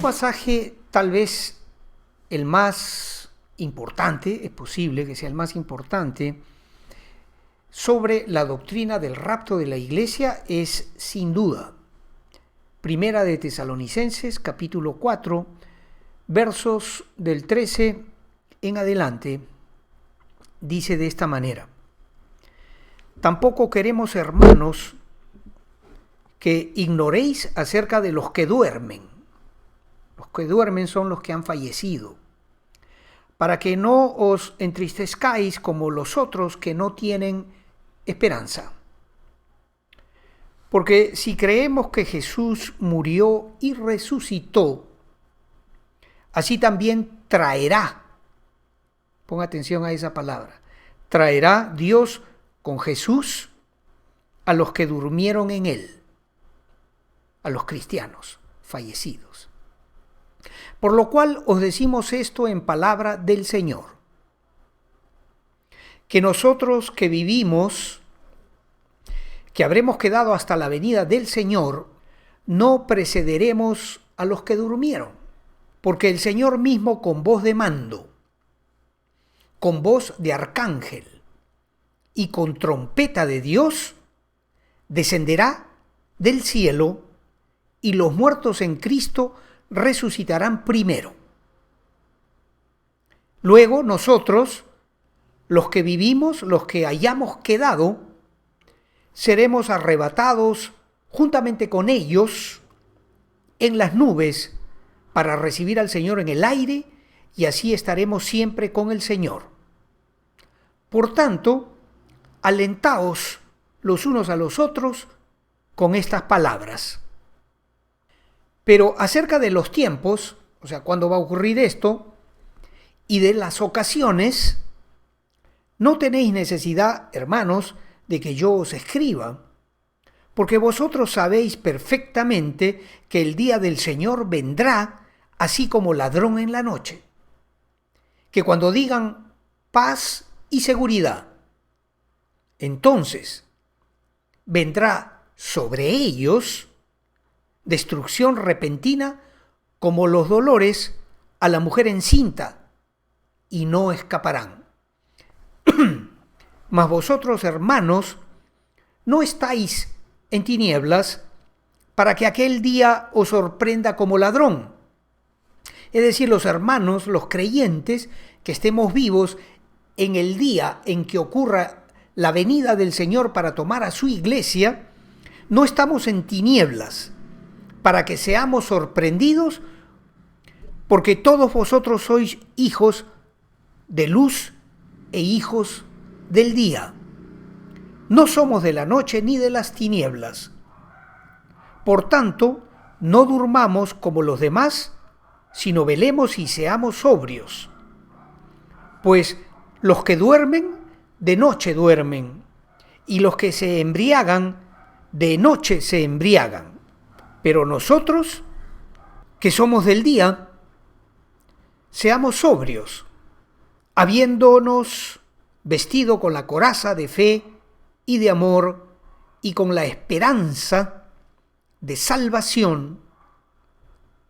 pasaje tal vez el más importante, es posible que sea el más importante, sobre la doctrina del rapto de la iglesia es sin duda Primera de Tesalonicenses, capítulo 4, versos del 13 en adelante, dice de esta manera: Tampoco queremos, hermanos, que ignoréis acerca de los que duermen. Los que duermen son los que han fallecido, para que no os entristezcáis como los otros que no tienen esperanza. Porque si creemos que Jesús murió y resucitó, así también traerá, ponga atención a esa palabra, traerá Dios con Jesús a los que durmieron en él, a los cristianos fallecidos. Por lo cual os decimos esto en palabra del Señor, que nosotros que vivimos, que habremos quedado hasta la venida del Señor, no precederemos a los que durmieron, porque el Señor mismo con voz de mando, con voz de arcángel y con trompeta de Dios, descenderá del cielo y los muertos en Cristo resucitarán primero. Luego nosotros, los que vivimos, los que hayamos quedado, seremos arrebatados juntamente con ellos en las nubes para recibir al Señor en el aire, y así estaremos siempre con el Señor. Por tanto, alentaos los unos a los otros con estas palabras. Pero acerca de los tiempos, o sea, cuándo va a ocurrir esto, y de las ocasiones, no tenéis necesidad, hermanos, de que yo os escriba, porque vosotros sabéis perfectamente que el día del Señor vendrá así como ladrón en la noche. Que cuando digan paz y seguridad, entonces vendrá sobre ellos destrucción repentina como los dolores a la mujer encinta, y no escaparán. Mas vosotros, hermanos, no estáis en tinieblas para que aquel día os sorprenda como ladrón. Es decir, los hermanos, los creyentes, que estemos vivos en el día en que ocurra la venida del Señor para tomar a su iglesia, no estamos en tinieblas para que seamos sorprendidos, porque todos vosotros sois hijos de luz e hijos del día. No somos de la noche ni de las tinieblas. Por tanto, no durmamos como los demás, sino velemos y seamos sobrios. Pues los que duermen, de noche duermen, y los que se embriagan, de noche se embriagan. Pero nosotros, que somos del día, seamos sobrios, habiéndonos vestido con la coraza de fe y de amor y con la esperanza de salvación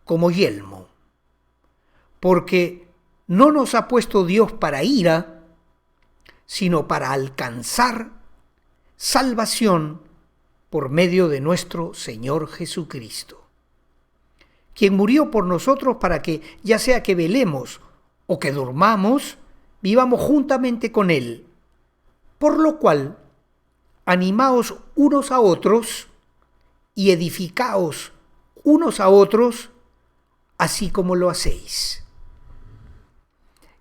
como yelmo. Porque no nos ha puesto Dios para ira, sino para alcanzar salvación por medio de nuestro Señor Jesucristo, quien murió por nosotros para que, ya sea que velemos o que durmamos, vivamos juntamente con Él. Por lo cual, animaos unos a otros y edificaos unos a otros, así como lo hacéis.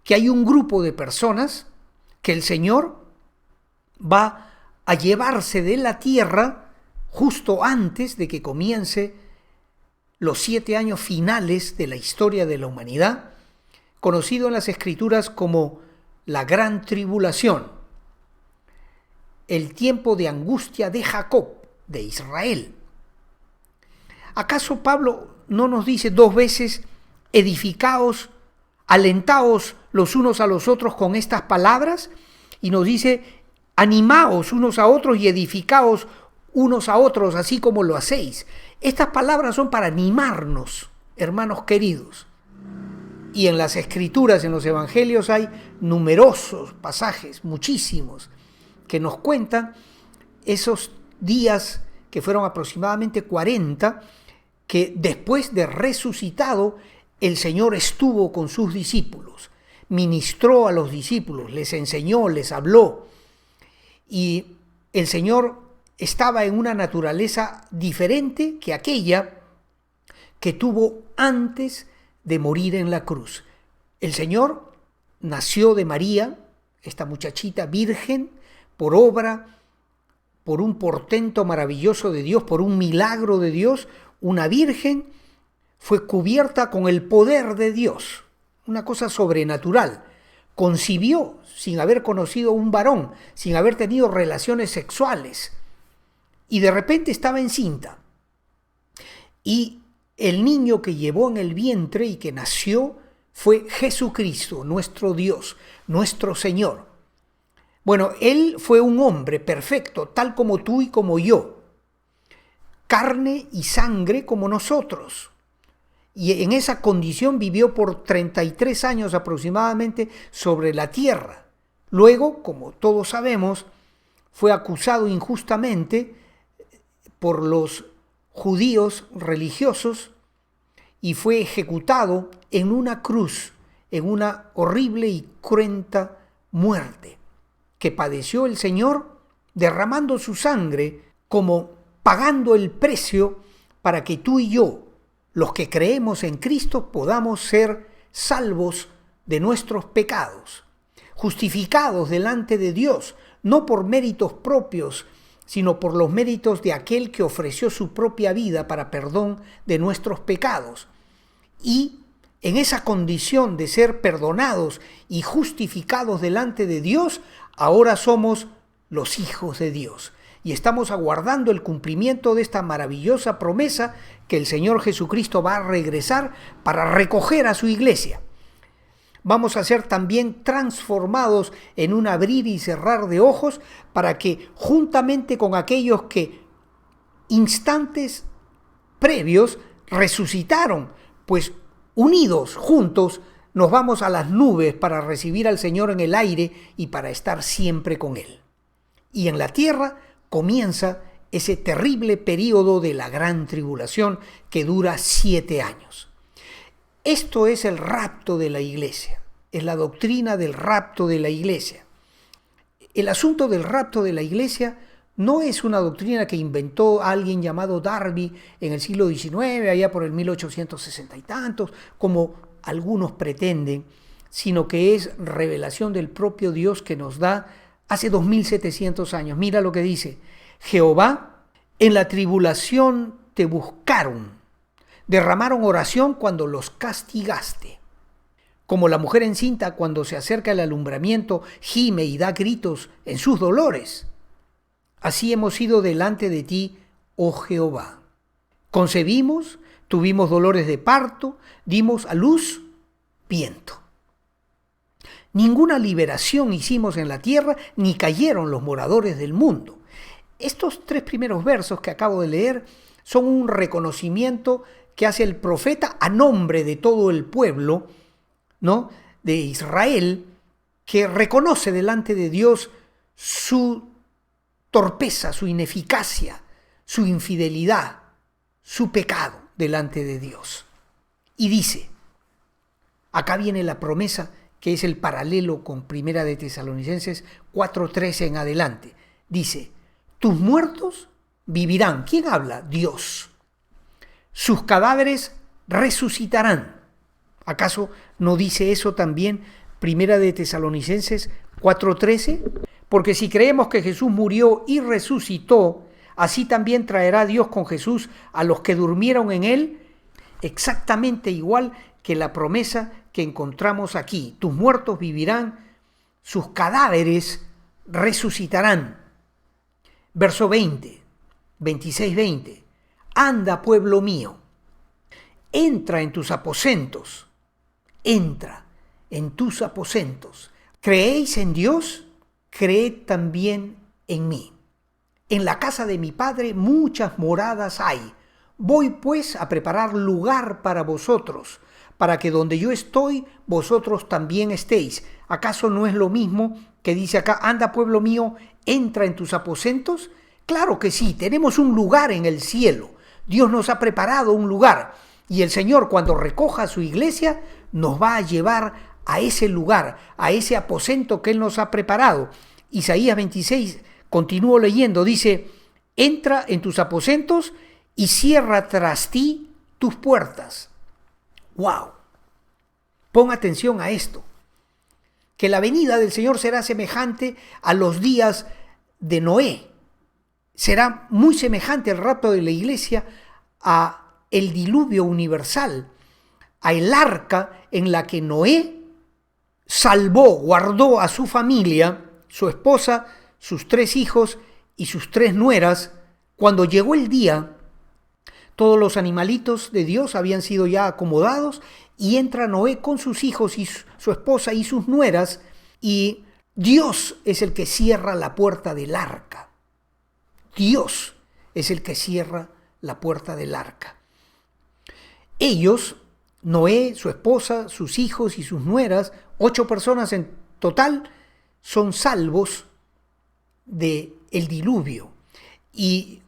Que hay un grupo de personas que el Señor va a llevarse de la tierra justo antes de que comience los 7 años finales de la historia de la humanidad, conocido en las Escrituras como la Gran Tribulación, el tiempo de angustia de Jacob, de Israel. ¿Acaso Pablo no nos dice 2 veces, edificaos, alentaos los unos a los otros con estas palabras? Y nos dice, animaos unos a otros y edificaos unos a otros, así como lo hacéis. Estas palabras son para animarnos, hermanos queridos. Y en las Escrituras, en los Evangelios, hay numerosos pasajes, muchísimos, que nos cuentan esos días que fueron aproximadamente 40, que después de resucitado, el Señor estuvo con sus discípulos, ministró a los discípulos, les enseñó, les habló. Y el Señor estaba en una naturaleza diferente que aquella que tuvo antes de morir en la cruz. El Señor nació de María, esta muchachita virgen, por un portento maravilloso de Dios, por un milagro de Dios. Una virgen fue cubierta con el poder de Dios, una cosa sobrenatural. Concibió sin haber conocido un varón, sin haber tenido relaciones sexuales, y de repente estaba encinta. Y el niño que llevó en el vientre y que nació fue Jesucristo, nuestro Dios, nuestro Señor. Bueno, Él fue un hombre perfecto, tal como tú y como yo, carne y sangre como nosotros. Y en esa condición vivió por 33 años aproximadamente sobre la tierra. Luego, como todos sabemos, fue acusado injustamente por los judíos religiosos y fue ejecutado en una cruz, en una horrible y cruenta muerte que padeció el Señor, derramando su sangre como pagando el precio para que tú y yo, los que creemos en Cristo, podamos ser salvos de nuestros pecados, justificados delante de Dios, no por méritos propios, sino por los méritos de aquel que ofreció su propia vida para perdón de nuestros pecados. Y en esa condición de ser perdonados y justificados delante de Dios, ahora somos los hijos de Dios. Y estamos aguardando el cumplimiento de esta maravillosa promesa que el Señor Jesucristo va a regresar para recoger a su iglesia. Vamos a ser también transformados en un abrir y cerrar de ojos para que juntamente con aquellos que instantes previos resucitaron, pues unidos, juntos, nos vamos a las nubes para recibir al Señor en el aire y para estar siempre con Él. Y en la tierra comienza ese terrible período de la gran tribulación que dura 7 años. Esto es el rapto de la iglesia, es la doctrina del rapto de la iglesia. El asunto del rapto de la iglesia no es una doctrina que inventó alguien llamado Darby en el siglo XIX, allá por el 1860 y tantos, como algunos pretenden, sino que es revelación del propio Dios que nos da hace 2700 años. Mira lo que dice: Jehová, en la tribulación te buscaron, derramaron oración cuando los castigaste. Como la mujer encinta cuando se acerca el alumbramiento gime y da gritos en sus dolores. Así hemos ido delante de ti, oh Jehová. Concebimos, tuvimos dolores de parto, dimos a luz viento. Ninguna liberación hicimos en la tierra, ni cayeron los moradores del mundo. Estos 3 primeros versos que acabo de leer son un reconocimiento que hace el profeta a nombre de todo el pueblo, ¿no?, de Israel, que reconoce delante de Dios su torpeza, su ineficacia, su infidelidad, su pecado delante de Dios. Y dice, acá viene la promesa que es el paralelo con Primera de Tesalonicenses 4:13 en adelante. Dice, tus muertos vivirán. ¿Quién habla? Dios. Sus cadáveres resucitarán. ¿Acaso no dice eso también Primera de Tesalonicenses 4:13? Porque si creemos que Jesús murió y resucitó, así también traerá Dios con Jesús a los que durmieron en él, exactamente igual que la promesa que encontramos aquí. Tus muertos vivirán, sus cadáveres resucitarán. Verso 26-20. Anda, pueblo mío, entra en tus aposentos. Entra en tus aposentos. ¿Creéis en Dios? Creed también en mí. En la casa de mi Padre muchas moradas hay. Voy pues a preparar lugar para vosotros, para que donde yo estoy, vosotros también estéis. ¿Acaso no es lo mismo que dice acá, anda pueblo mío, entra en tus aposentos? Claro que sí, tenemos un lugar en el cielo. Dios nos ha preparado un lugar. Y el Señor, cuando recoja su iglesia, nos va a llevar a ese lugar, a ese aposento que Él nos ha preparado. Isaías 26, continúo leyendo, dice, entra en tus aposentos y cierra tras ti tus puertas. ¡Wow! Pon atención a esto. Que la venida del Señor será semejante a los días de Noé. Será muy semejante el rapto de la iglesia a el diluvio universal, a el arca en la que Noé salvó, guardó a su familia, su esposa, sus 3 hijos y sus 3 nueras. Cuando llegó el día, todos los animalitos de Dios habían sido ya acomodados y entra Noé con sus hijos y su esposa y sus nueras, y Dios es el que cierra la puerta del arca. Dios es el que cierra la puerta del arca. Ellos, Noé, su esposa, sus hijos y sus nueras, 8 personas en total, son salvos del diluvio. Y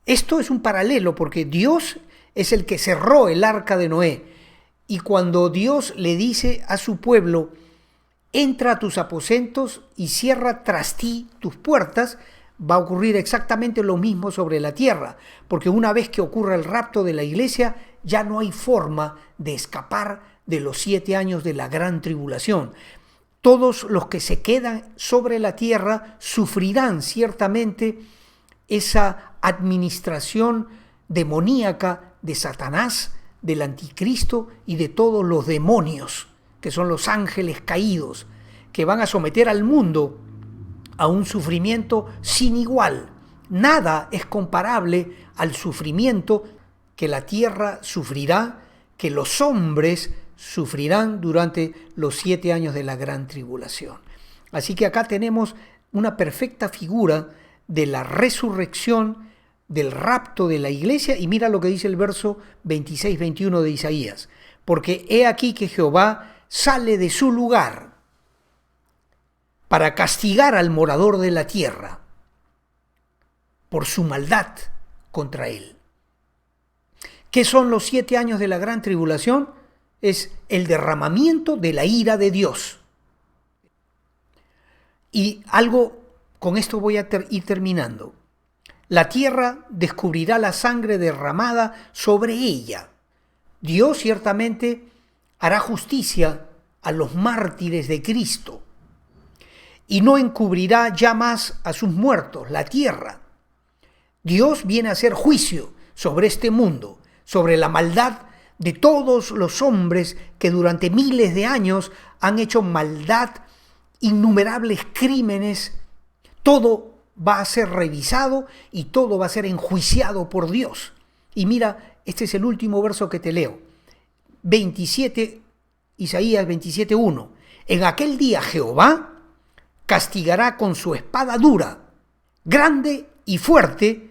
esto es un paralelo porque Dios es el que cerró el arca de Noé. Y cuando Dios le dice a su pueblo, entra a tus aposentos y cierra tras ti tus puertas, va a ocurrir exactamente lo mismo sobre la tierra, porque una vez que ocurra el rapto de la iglesia, ya no hay forma de escapar de los 7 años de la gran tribulación. Todos los que se quedan sobre la tierra sufrirán ciertamente esa administración demoníaca de Satanás, del anticristo y de todos los demonios, que son los ángeles caídos, que van a someter al mundo a un sufrimiento sin igual. Nada es comparable al sufrimiento que la tierra sufrirá, que los hombres sufrirán durante los 7 años de la gran tribulación. Así que acá tenemos una perfecta figura de la resurrección, del rapto de la iglesia, y mira lo que dice el verso 26-21 de Isaías. Porque he aquí que Jehová sale de su lugar para castigar al morador de la tierra por su maldad contra él. ¿Qué son los 7 años de la gran tribulación? Es el derramamiento de la ira de Dios. Y algo, con esto voy a ir terminando. La tierra descubrirá la sangre derramada sobre ella. Dios ciertamente hará justicia a los mártires de Cristo y no encubrirá ya más a sus muertos, la tierra. Dios viene a hacer juicio sobre este mundo, sobre la maldad de todos los hombres que durante miles de años han hecho maldad, innumerables crímenes. Todo va a ser revisado y todo va a ser enjuiciado por Dios. Y mira, este es el último verso que te leo. Isaías 27:1. En aquel día Jehová castigará con su espada dura, grande y fuerte,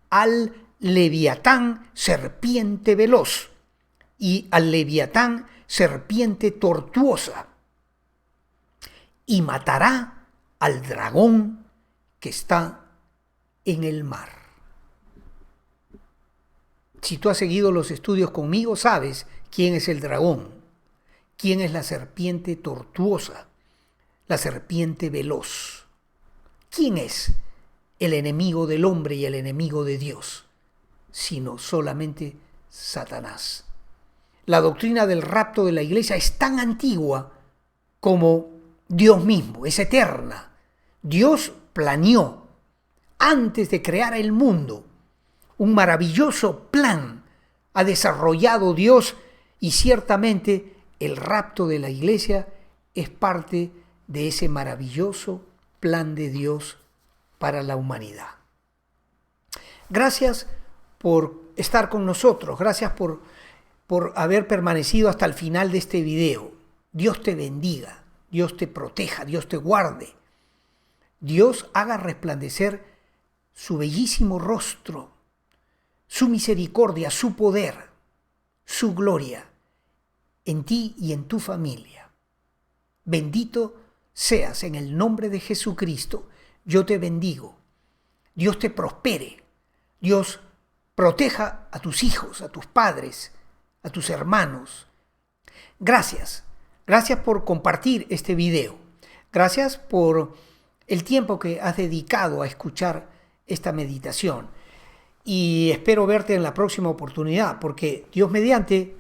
al Leviatán serpiente veloz y al Leviatán serpiente tortuosa, y matará al dragón que está en el mar. Si tú has seguido los estudios conmigo, sabes quién es el dragón, quién es la serpiente tortuosa, la serpiente veloz. ¿Quién es el enemigo del hombre y el enemigo de Dios? Sino solamente Satanás. La doctrina del rapto de la iglesia es tan antigua como Dios mismo, es eterna. Dios planeó, antes de crear el mundo, un maravilloso plan ha desarrollado Dios, y ciertamente el rapto de la iglesia es parte de ese maravilloso plan de Dios para la humanidad. Gracias por estar con nosotros, gracias por haber permanecido hasta el final de este video. Dios te bendiga, Dios te proteja, Dios te guarde. Dios haga resplandecer su bellísimo rostro su misericordia, su poder, su gloria en ti y en tu familia. Bendito seas en el nombre de Jesucristo. Yo te bendigo. Dios te prospere. Dios proteja a tus hijos, a tus padres, a tus hermanos. Gracias. Gracias por compartir este video. Gracias por el tiempo que has dedicado a escuchar esta meditación. Y espero verte en la próxima oportunidad, porque Dios mediante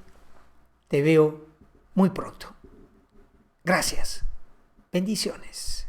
te veo muy pronto. Gracias. Bendiciones.